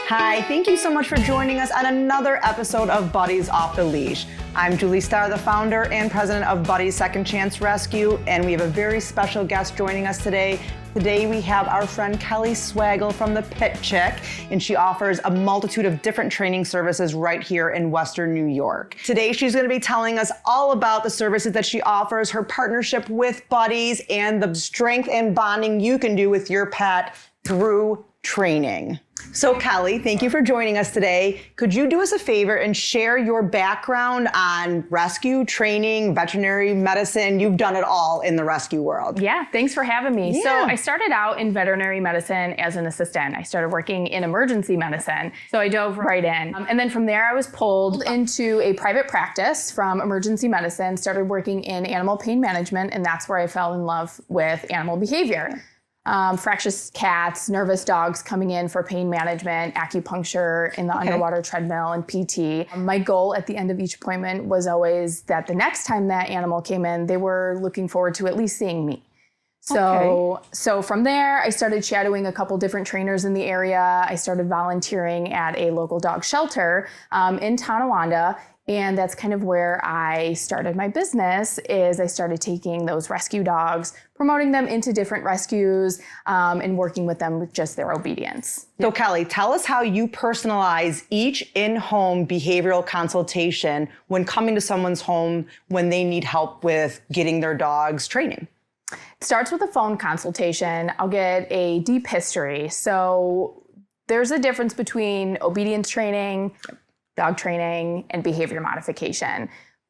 Hi, thank you so much for joining us on another episode of Buddies Off the Leash. I'm Julie Starr, the founder and president of Buddies Second Chance Rescue, and we have a very special guest joining us today. Today we have our friend Kelli Swagel from the Pit Chic, and she offers a multitude of different training services right here in Western New York. Today she's going to be telling us all about the services that she offers, her partnership with Buddies, and the strength and bonding you can do with your pet through training. So Kelli, thank you for joining us today. Could you do us a favor and share your background on rescue, training, veterinary medicine? You've done it all in the rescue world. Yeah, thanks for having me. Yeah. So I started out in veterinary medicine as an assistant. I started working in emergency medicine. So I dove right in. And then from there, I was pulled into a private practice from emergency medicine, started working in animal pain management, and that's where I fell in love with animal behavior. Fractious cats, nervous dogs coming in for pain management, acupuncture in the underwater treadmill, and PT. My goal at the end of each appointment was always that the next time that animal came in, they were looking forward to at least seeing me. So from there, I started shadowing a couple different trainers in the area. I started volunteering at a local dog shelter in Tonawanda. And that's kind of where I started my business, is I started taking those rescue dogs, promoting them into different rescues, and working with them with just their obedience. So Kelli, tell us how you personalize each in-home behavioral consultation when coming to someone's home when they need help with getting their dog's training. It starts with a phone consultation. I'll get a deep history. So there's a difference between obedience training, dog training, and behavior modification.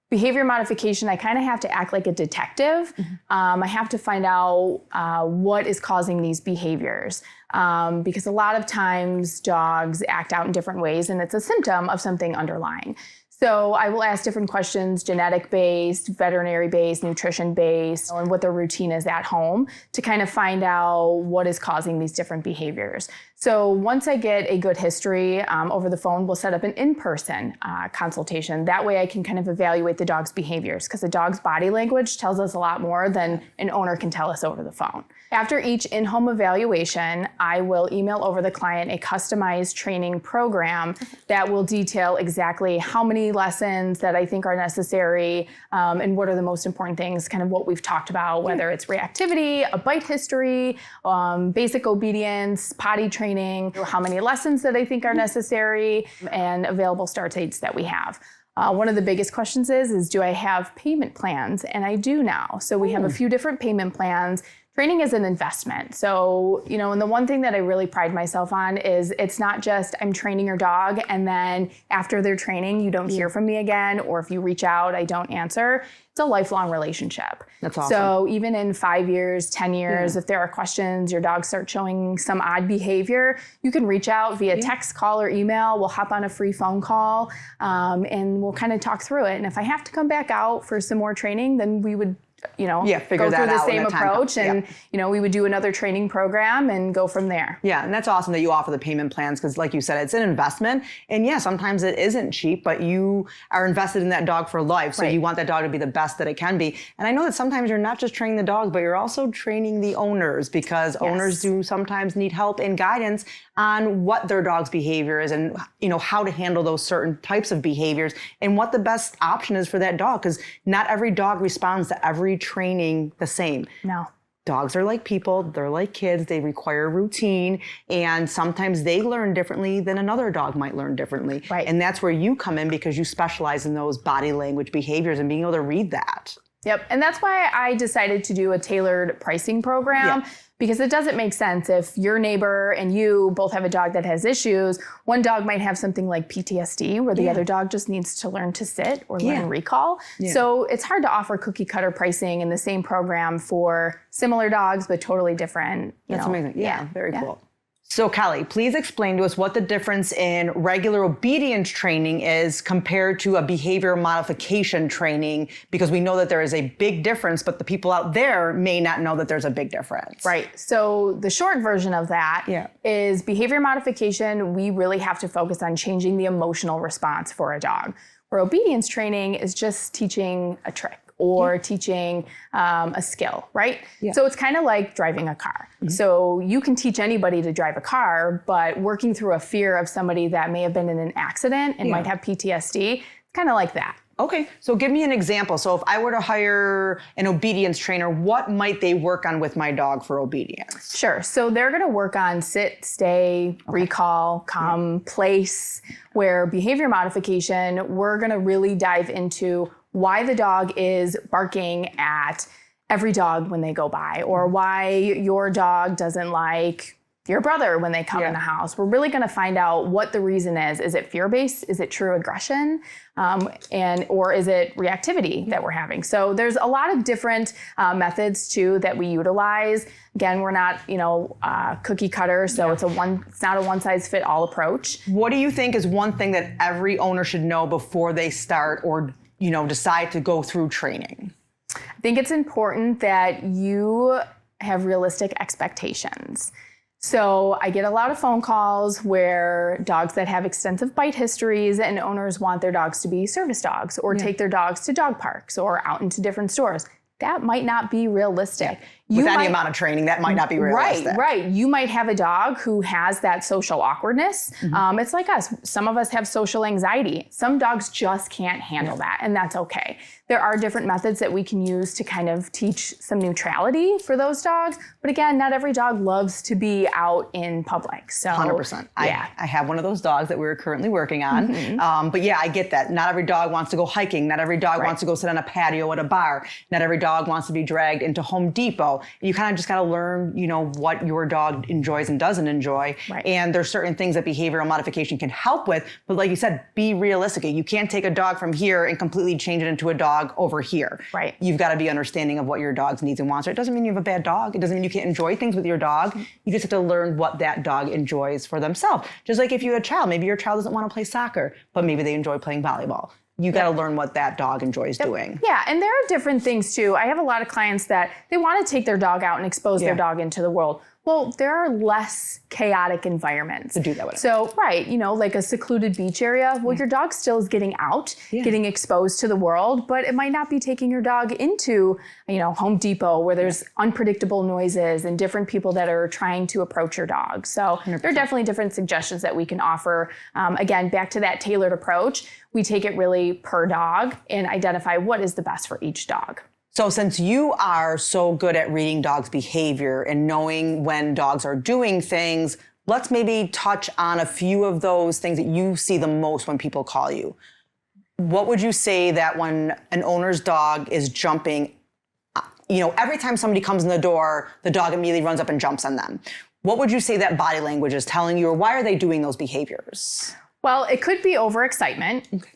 Behavior modification, I kind of have to act like a detective. I have to find out what is causing these behaviors. Because a lot of times dogs act out in different ways, and it's a symptom of something underlying. So I will ask different questions, genetic-based, veterinary-based, nutrition-based, and what their routine is at home to kind of find out what is causing these different behaviors. So once I get a good history over the phone, we'll set up an in-person consultation. That way I can kind of evaluate the dog's behaviors, because the dog's body language tells us a lot more than an owner can tell us over the phone. After each in-home evaluation, I will email over the client a customized training program that will detail exactly how many lessons that I think are necessary, and what are the most important things, kind of what we've talked about, whether it's reactivity, a bite history, basic obedience, potty training, how many lessons that I think are necessary, and available start dates that we have. One of the biggest questions is do I have payment plans? And I do now. So we have a few different payment plans. Training is an investment. So, and the one thing that I really pride myself on is it's not just I'm training your dog and then after their training, you don't hear from me again, or if you reach out, I don't answer. It's a lifelong relationship. That's awesome. So even in 5 years, 10 years, if there are questions, your dog starts showing some odd behavior, you can reach out via text, call, or email. We'll hop on a free phone call, and we'll kind of talk through it. And if I have to come back out for some more training, then we would go through the same approach, and we would do another training program and go from there. Yeah, and that's awesome that you offer the payment plans, because like you said, it's an investment, and yeah, sometimes it isn't cheap, but you are invested in that dog for life, so you want that dog to be the best that it can be. And I know that sometimes you're not just training the dog, but you're also training the owners, because owners do sometimes need help and guidance on what their dog's behavior is, and how to handle those certain types of behaviors, and what the best option is for that dog, because not every dog responds to every training the same. No. Dogs are like people, they're like kids, they require routine, and sometimes they learn differently than another dog might learn differently. Right. And that's where you come in, because you specialize in those body language behaviors and being able to read that. Yep, and that's why I decided to do a tailored pricing program. Because it doesn't make sense if your neighbor and you both have a dog that has issues. One dog might have something like PTSD, where the other dog just needs to learn to sit or learn recall. So it's hard to offer cookie cutter pricing in the same program for similar dogs, but totally different. That's amazing. Yeah, very cool. So Kelli, please explain to us what the difference in regular obedience training is compared to a behavior modification training, because we know that there is a big difference, but the people out there may not know that there's a big difference. Right. So the short version of that is behavior modification. We really have to focus on changing the emotional response for a dog, where obedience training is just teaching a trick or teaching a skill, right? Yeah. So it's kind of like driving a car. So you can teach anybody to drive a car, but working through a fear of somebody that may have been in an accident and might have PTSD, it's kind of like that. Okay, so give me an example. So if I were to hire an obedience trainer, what might they work on with my dog for obedience? Sure. So they're going to work on sit, stay, recall, come, place, where behavior modification, we're going to really dive into why the dog is barking at every dog when they go by, or why your dog doesn't like your brother when they come in the house. We're really going to find out what the reason is. Is it fear-based? Is it true aggression? Or is it reactivity that we're having? So there's a lot of different methods too that we utilize. Again, we're not, cookie cutter, so it's not a one size fit all approach. What do you think is one thing that every owner should know before they start or, decide to go through training? I think it's important that you have realistic expectations. So I get a lot of phone calls where dogs that have extensive bite histories and owners want their dogs to be service dogs or take their dogs to dog parks or out into different stores. That might not be realistic. With any amount of training, that might not be realistic. Right. You might have a dog who has that social awkwardness. It's like us. Some of us have social anxiety. Some dogs just can't handle that, and that's okay. There are different methods that we can use to kind of teach some neutrality for those dogs. But again, not every dog loves to be out in public. So 100%. Yeah. I have one of those dogs that we're currently working on. But yeah, I get that. Not every dog wants to go hiking. Not every dog wants to go sit on a patio at a bar. Not every dog wants to be dragged into Home Depot. You kind of just got to learn, what your dog enjoys and doesn't enjoy. Right. And there's certain things that behavioral modification can help with. But like you said, be realistic. You can't take a dog from here and completely change it into a dog over here. Right. You've got to be understanding of what your dog's needs and wants. It doesn't mean you have a bad dog. It doesn't mean you can't enjoy things with your dog. You just have to learn what that dog enjoys for themselves. Just like if you have a child, maybe your child doesn't want to play soccer, but maybe they enjoy playing volleyball. You got to learn what that dog enjoys doing. Yeah, and there are different things too. I have a lot of clients that they want to take their dog out and expose their dog into the world. Well, there are less chaotic environments To do that with it. So, like a secluded beach area, well, your dog still is getting out, getting exposed to the world, but it might not be taking your dog into, Home Depot where there's unpredictable noises and different people that are trying to approach your dog. So 100%. There are definitely different suggestions that we can offer. Again, back to that tailored approach, we take it really per dog and identify what is the best for each dog. So since you are so good at reading dogs' behavior and knowing when dogs are doing things, let's maybe touch on a few of those things that you see the most when people call you. What would you say that when an owner's dog is jumping, every time somebody comes in the door, the dog immediately runs up and jumps on them. What would you say that body language is telling you, or why are they doing those behaviors? Well, it could be overexcitement. Okay.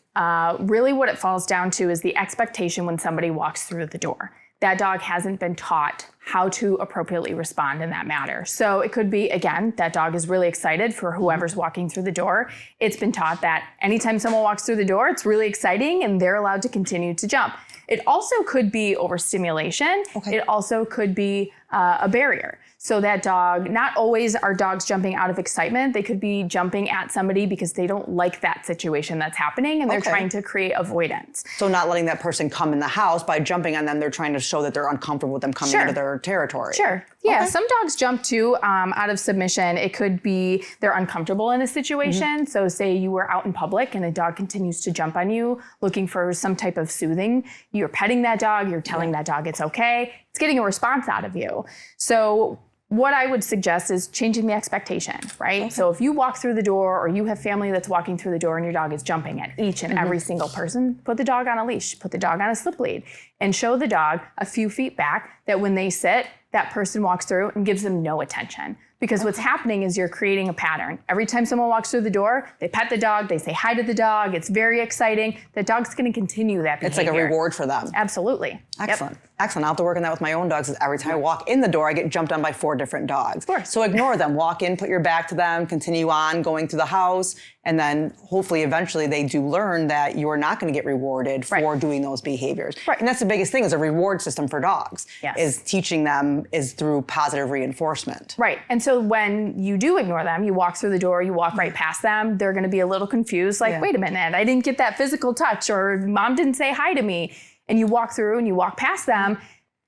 Really what it falls down to is the expectation when somebody walks through the door. That dog hasn't been taught how to appropriately respond in that matter. So it could be, again, that dog is really excited for whoever's walking through the door. It's been taught that anytime someone walks through the door, it's really exciting and they're allowed to continue to jump. It also could be overstimulation. Okay. It also could be a barrier. So that dog, not always are dogs jumping out of excitement. They could be jumping at somebody because they don't like that situation that's happening and they're trying to create avoidance. So not letting that person come in the house, by jumping on them, they're trying to show that they're uncomfortable with them coming into their territory. Sure. Yeah, some dogs jump too out of submission. It could be they're uncomfortable in a situation. So say you were out in public and a dog continues to jump on you looking for some type of soothing. You're petting that dog, you're telling that dog it's okay. It's getting a response out of you. So what I would suggest is changing the expectation, right? Okay. So if you walk through the door or you have family that's walking through the door and your dog is jumping at each and every single person, put the dog on a leash, put the dog on a slip lead, and show the dog a few feet back that when they sit, that person walks through and gives them no attention. Because what's happening is you're creating a pattern. Every time someone walks through the door, they pet the dog, they say hi to the dog, it's very exciting. The dog's gonna continue that behavior. It's like a reward for them. Absolutely. Excellent. Excellent. I'll have to work on that with my own dogs. Every time I walk in the door, I get jumped on by 4 different dogs. Of course. So ignore them. Walk in, put your back to them, continue on going through the house, and then hopefully eventually they do learn that you're not going to get rewarded for doing those behaviors. Right. And that's the biggest thing is a reward system for dogs. Yes. Is teaching them is through positive reinforcement. Right. And so when you do ignore them, you walk through the door, you walk right past them, they're going to be a little confused like, wait a minute, I didn't get that physical touch or mom didn't say hi to me. and you walk through and you walk past them,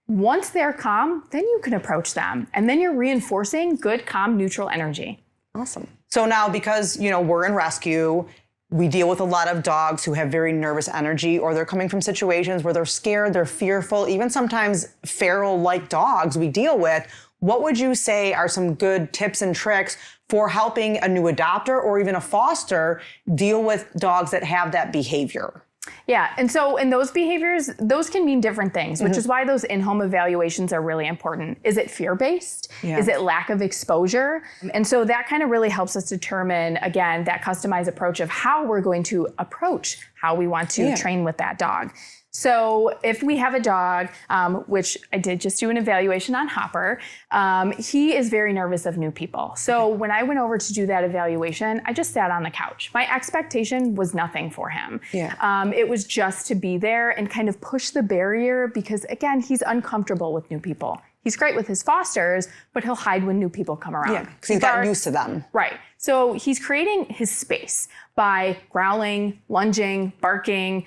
once they're calm, then you can approach them. And then you're reinforcing good, calm, neutral energy. Awesome. So now, because, we're in rescue, we deal with a lot of dogs who have very nervous energy, or they're coming from situations where they're scared, they're fearful, even sometimes feral-like dogs we deal with. What would you say are some good tips and tricks for helping a new adopter or even a foster deal with dogs that have that behavior? Yeah, and so in those behaviors, those can mean different things, which is why those in-home evaluations are really important. Is it fear-based? Yeah. Is it lack of exposure? And so that kind of really helps us determine, again, that customized approach of how we're going to approach how we want to train with that dog. So if we have a dog, which I did just do an evaluation on Hopper, he is very nervous of new people. So when I went over to do that evaluation, I just sat on the couch. My expectation was nothing for him. Yeah. It was just to be there and kind of push the barrier because, again, he's uncomfortable with new people. He's great with his fosters, but he'll hide when new people come around. Yeah, because he's gotten used to them. Right. So he's creating his space by growling, lunging, barking.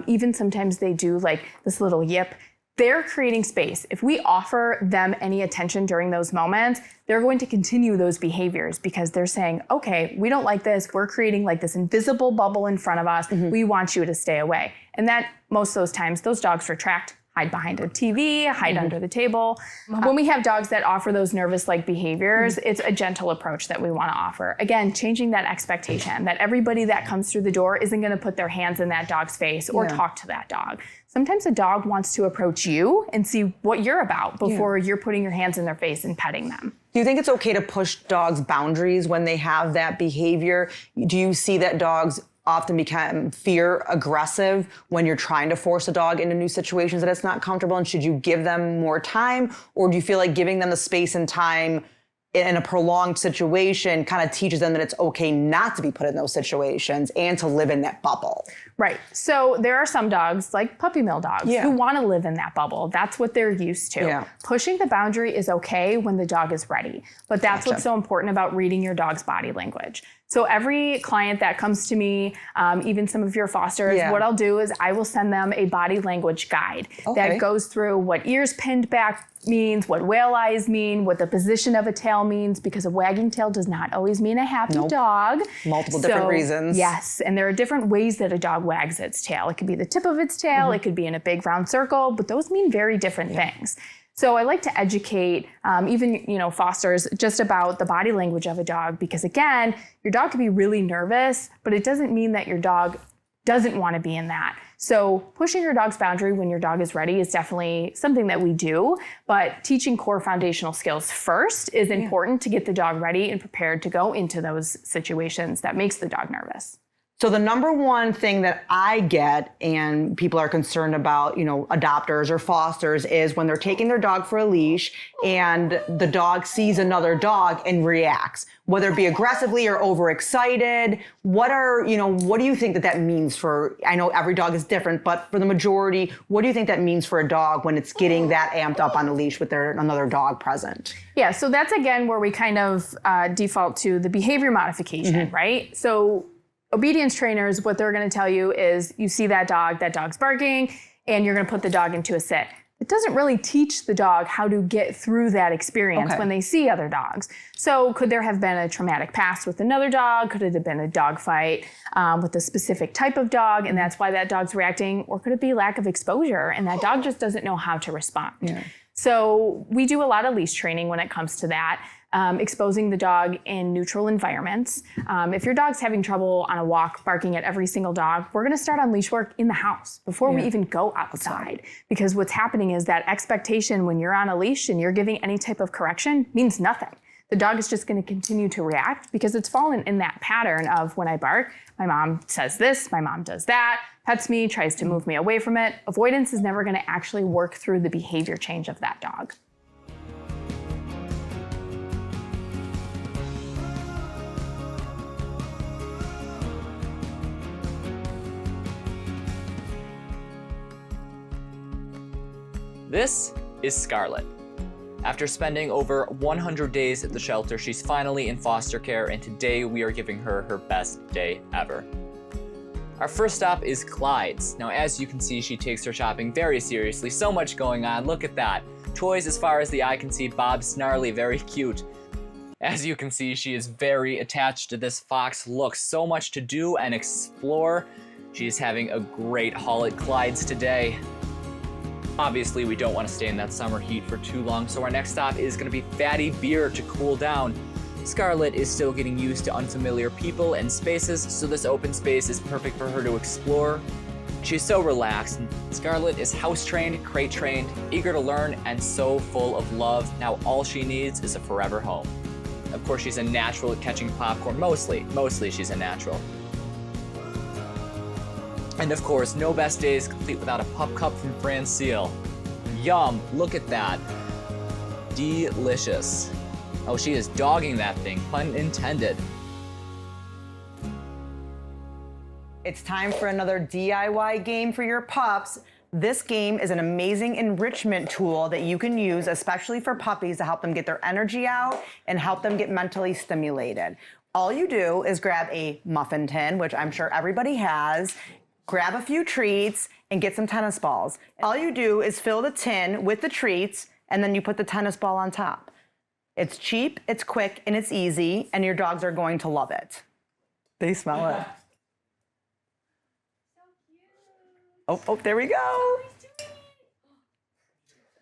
Even sometimes they do like this little yip. They're creating space. If we offer them any attention during those moments, they're going to continue those behaviors because they're saying, okay, we don't like this. We're creating like this invisible bubble in front of us. We want you to stay away. And that most of those times, those dogs retract, hide behind a TV, hide under the table. When we have dogs that offer those nervous-like behaviors, it's a gentle approach that we want to offer. Again, changing that expectation that everybody that comes through the door isn't going to put their hands in that dog's face or talk to that dog. Sometimes a dog wants to approach you and see what you're about before you're putting your hands in their face and petting them. Do you think it's okay to push dogs' boundaries when they have that behavior? Do you see that dogs often become fear aggressive when you're trying to force a dog into new situations that it's not comfortable? And should you give them more time? Or do you feel like giving them the space and time in a prolonged situation kind of teaches them that it's okay not to be put in those situations and to live in that bubble? Right. So there are some dogs, like puppy mill dogs, who want to live in that bubble. That's what they're used to. Yeah. Pushing the boundary is okay when the dog is ready. But that's what's so important about reading your dog's body language. So every client that comes to me, even some of your fosters, what I'll do is I will send them a body language guide that goes through what ears pinned back means, what whale eyes mean, what the position of a tail means, because a wagging tail does not always mean a happy dog. Multiple different reasons. Yes, and there are different ways that a dog wags its tail. It could be the tip of its tail, it could be in a big round circle, but those mean very different things. So I like to educate even, fosters just about the body language of a dog because, again, your dog can be really nervous, but it doesn't mean that your dog doesn't want to be in that. So pushing your dog's boundary when your dog is ready is definitely something that we do, but teaching core foundational skills first is important to get the dog ready and prepared to go into those situations that makes the dog nervous. So the number one thing that I get and people are concerned about, adopters or fosters is when they're taking their dog for a leash and the dog sees another dog and reacts, whether it be aggressively or overexcited. What do you think that means for, I know every dog is different, but for the majority, what do you think that means for a dog when it's getting that amped up on a leash with another dog present? Yeah, so that's again where we kind of default to the behavior modification, right? So obedience trainers, what they're going to tell you is you see that dog's barking, and you're going to put the dog into a sit. It doesn't really teach the dog how to get through that experience when they see other dogs. So could there have been a traumatic past with another dog? Could it have been a dog fight with a specific type of dog, and that's why that dog's reacting? Or could it be lack of exposure, and that dog just doesn't know how to respond? Yeah. So we do a lot of leash training when it comes to that. Exposing the dog in neutral environments. If your dog's having trouble on a walk, barking at every single dog, we're going to start on leash work in the house before we even go outside. Because what's happening is that expectation when you're on a leash and you're giving any type of correction means nothing. The dog is just going to continue to react because it's fallen in that pattern of when I bark, my mom says this, my mom does that, pets me, tries to move me away from it. Avoidance is never going to actually work through the behavior change of that dog. This is Scarlett. After spending over 100 days at the shelter, she's finally in foster care, and today we are giving her her best day ever. Our first stop is Clyde's. Now, as you can see, she takes her shopping very seriously. So much going on, look at that. Toys as far as the eye can see, Bob Snarly, very cute. As you can see, she is very attached to this fox look. So much to do and explore. She's having a great haul at Clyde's today. Obviously, we don't want to stay in that summer heat for too long, so our next stop is going to be Fatty Beer to cool down. Scarlett is still getting used to unfamiliar people and spaces, so this open space is perfect for her to explore. She's so relaxed. Scarlett is house-trained, crate-trained, eager to learn, and so full of love. Now all she needs is a forever home. Of course, she's a natural at catching popcorn, mostly she's a natural. And of course, no best day is complete without a pup cup from Francile. Yum, look at that. Delicious. Oh, she is dogging that thing, pun intended. It's time for another DIY game for your pups. This game is an amazing enrichment tool that you can use, especially for puppies, to help them get their energy out and help them get mentally stimulated. All you do is grab a muffin tin, which I'm sure everybody has, grab a few treats, and get some tennis balls. All you do is fill the tin with the treats, and then you put the tennis ball on top. It's cheap, it's quick, and it's easy, and your dogs are going to love it. They smell it. Oh, there we go.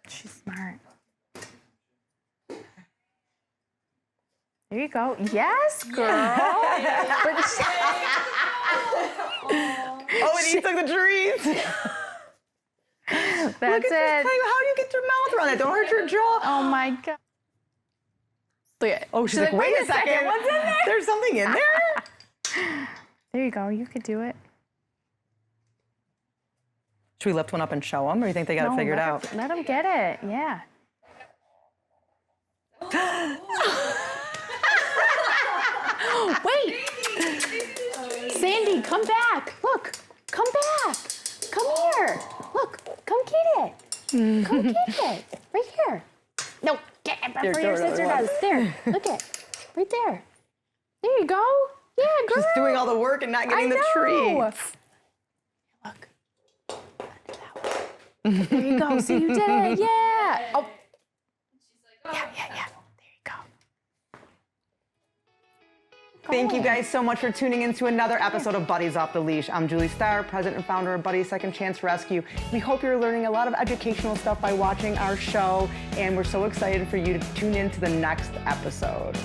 She's smart. There you go. Yes, girl. Oh, and he took the treats. That's Look at it. This. How do you get your mouth around it? Don't hurt your jaw. Oh my God. Look at it. Oh, she's like, wait a second. What's in there? There's something in there? There you go. You could do it. Should we lift one up and show them, or you think they got it figured out? Let them get it. Yeah. Wait. Sandy, come back. Look. Come back. Come here. Look. Come get it. Come get it. Right here. No, get it before your sister does. There. Look it. Right there. There you go. Yeah, girl. She's doing all the work and not getting the treats. Look. There you go. See, you did it. Yeah. Oh. Yeah. There you go. Thank you guys so much for tuning in to another episode of Buddies Off the Leash. I'm Julie Starr, president and founder of Buddies Second Chance Rescue. We hope you're learning a lot of educational stuff by watching our show, and we're so excited for you to tune in to the next episode.